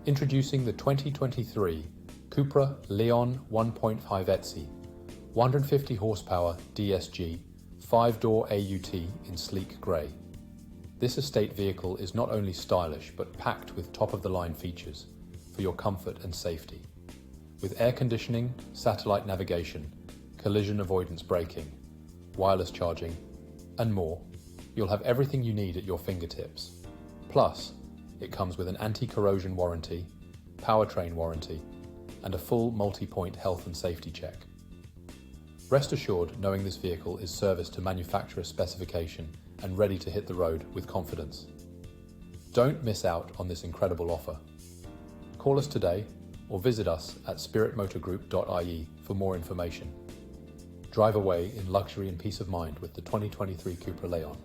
Introducing the 2023 Cupra Leon 1.5 ETSI, 150 horsepower DSG, 5-door AUT in sleek grey. This estate vehicle is not only stylish but packed with top-of-the-line features for your comfort and safety. With air conditioning, satellite navigation, collision avoidance braking, wireless charging, and more, you'll have everything you need at your fingertips. Plus, it comes with an anti-corrosion warranty, powertrain warranty, and a full multi-point health and safety check. Rest assured knowing this vehicle is serviced to manufacturer's specification and ready to hit the road with confidence. Don't miss out on this incredible offer. Call us today or visit us at spiritmotorgroup.ie for more information. Drive away in luxury and peace of mind with the 2023 Cupra Leon.